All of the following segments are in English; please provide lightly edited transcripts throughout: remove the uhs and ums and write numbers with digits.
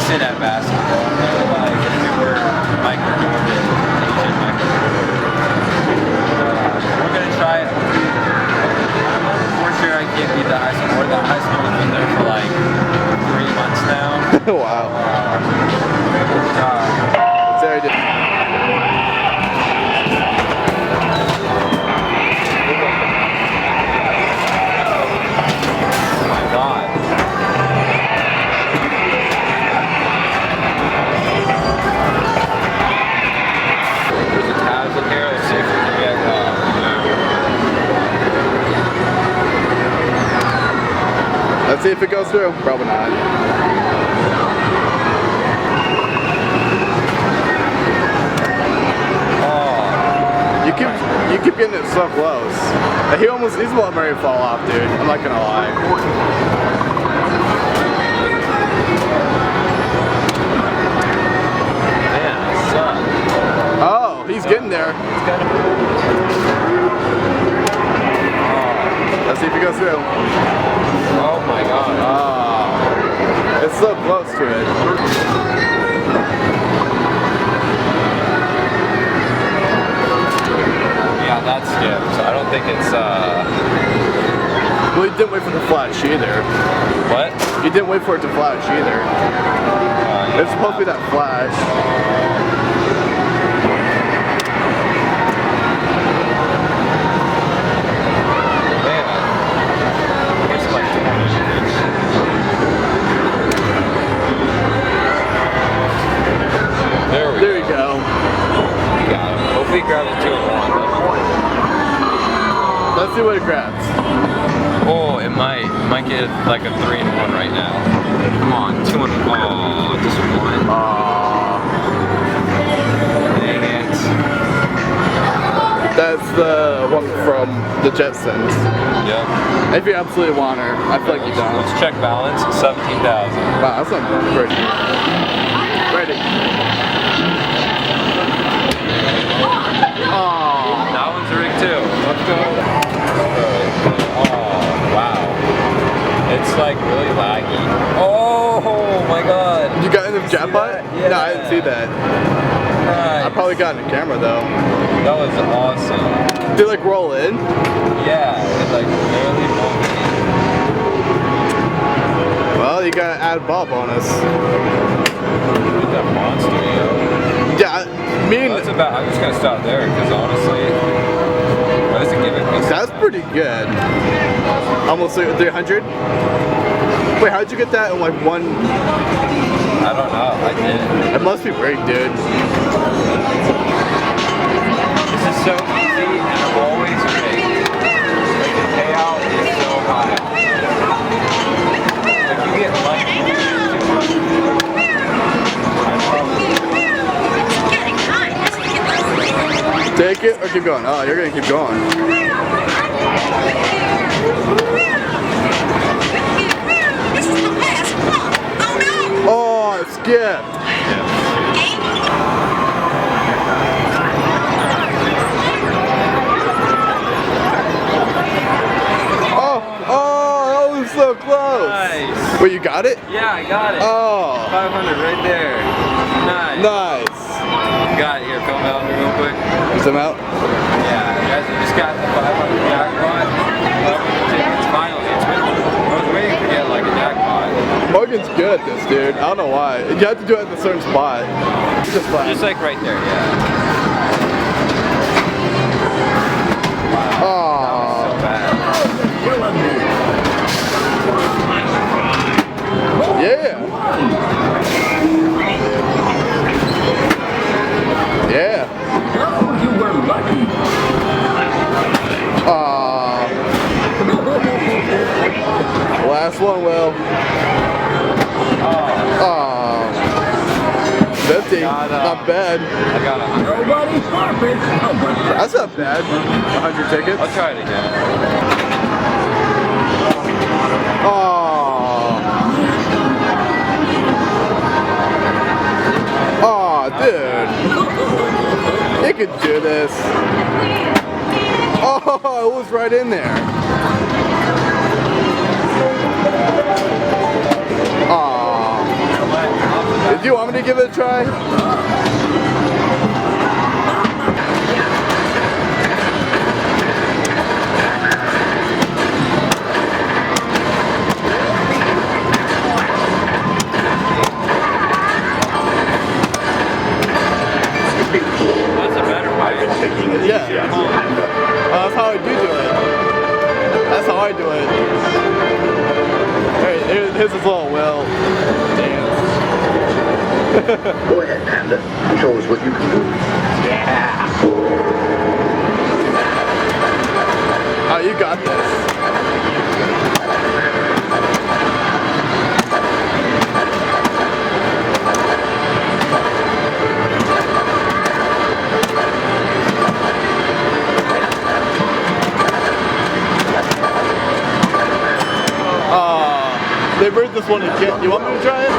decent at basketball. Like if we were Michael Jordan, Asian Michael Jordan. We're gonna try it. For sure, I can't beat the high school. The high school has been there for like 3 months now. Wow. It's very different. Let's see if it goes through. Probably not. Oh. You keep getting it so close. He's about ready to fall off, dude. I'm not gonna lie. Man, I suck. Oh, he's getting there. Let's see if it goes through. Oh my god. Oh, it's so close to it. Yeah, that skips. I don't think it's Well, you didn't wait for the flash either. What? You didn't wait for it to flash either. Yeah. It's supposed to be that flash. There we go. You got him. Hopefully he grabs a 2 and 1. Let's see what it grabs. Oh, it might. It might get like a 3 and 1 right now. Come on, 2 and 1. Oh, just 1. Dang it. That's the one from the Jetsons. Yep. If you absolutely want her, I feel like you don't. Let's check balance. 17,000. Wow, that's not pretty. Ready. Oh, that one's rigged too. Let's go. Oh, wow. It's like really laggy. Oh my god. You got into the jackpot? Yeah. No, I didn't see that. Nice. I probably got in the camera though. That was awesome. Did it like roll in? Yeah, it like barely rolled in. Well, you gotta add ball bonus. Look at that monster, yo. Yeah, I mean, that's about. I'm just gonna stop there because honestly, what does it give it? That's pretty good. Almost 300. Wait, how'd you get that in like one? I don't know. I did. It must be rigged, dude. This is so easy and always rigged. Like the payout is so high. Like you get lucky. Take it or keep going? Oh, you're gonna keep going. Oh, it skipped. Oh, that was so close. Nice. Wait, you got it? Yeah, I got it. Oh. 500 right there. Nice. Nice. Got it here. Film out me real quick. Zoom out. Yeah, guys, we just got the 500 jackpot. It's finally. It's been. I was waiting to get like a jackpot. Morgan's good at this, dude. I don't know why. You have to do it at a certain spot. Just fine. Just like right there, yeah. Wow. Oh. That was so bad. Yeah. Yeah. You were lucky. Last one, Will. Oh. 50. Not bad. I got 100. Nobody's perfect. That's not bad. 100 tickets. I'll try it again. Oh. Oh, dude. You can do this. Oh, it was right in there. Oh. give it a try? That's a better way. Yeah. That's how I do it. That's how I do it. Hey, here's his little Will dance. Go ahead, Panda. Show us what you can do. Yeah. Oh, you got this. They burned this one again. You want me to try it?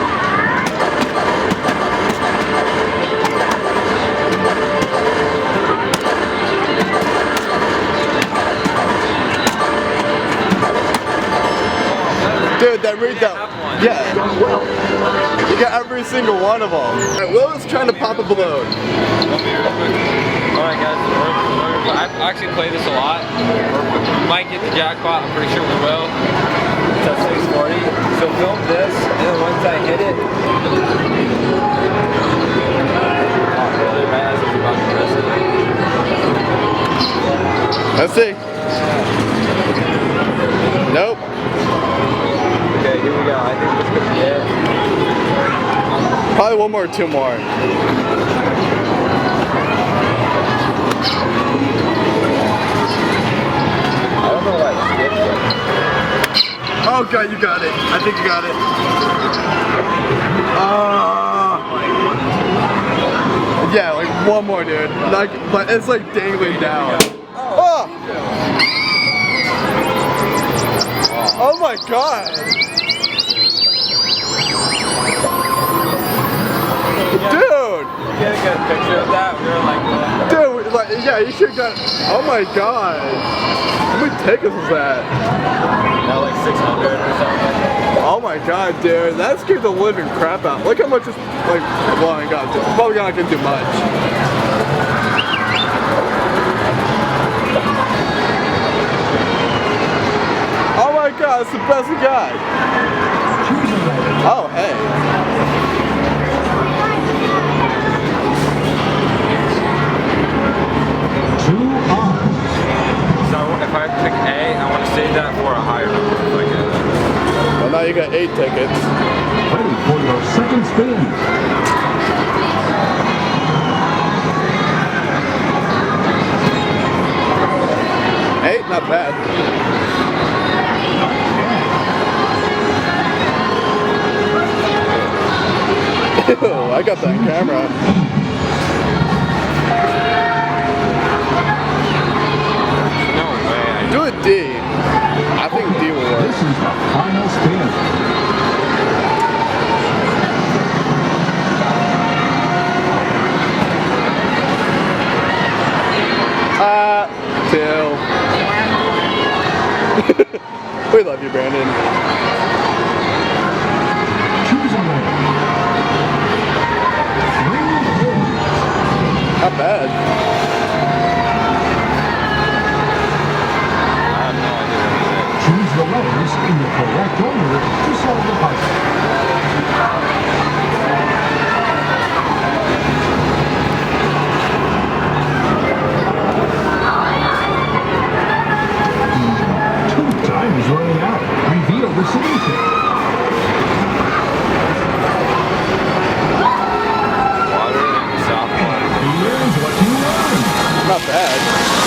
Dude, that read that. Yeah. You got every single one of them. Alright, Will is trying to pop a balloon. Alright guys, I actually play this a lot. We might get the jackpot, I'm pretty sure we will. It's at 640. So film this, and then once I hit it. Oh really, my ass is about to press it. Let's see. Nope. Okay, here we go. I think this could be it. Probably one more or two more. I don't know why it skipped it. Oh god, you got it. I think you got it. Yeah, like one more, dude. Like, but it's like dangling down. Oh! Oh my god! Dude! Get a good picture of that. We were like, dude, like, yeah, you should got. Oh my god! How many tickets was that? Now like 600 or something. Oh my god, dude, that scared the living crap out. Look how much it's like. Well, I got to. Probably not gonna do much. Oh my god, it's the best we got. Oh hey. So if I pick A, I want to save that for a higher number. Like Well, now you got 8 tickets. Ready for your second spin. 8, not bad. Ew, I got that camera. no way. Do a D. I think D will work. This is the final spin. Two. We love you, Brandon. Choose a winner. 3 Not bad. I have no idea what it is. Choose the letters in the correct order to solve the puzzle. Time is running out. Reveal the solution. Water and South Park. Here's what you learned. Not bad.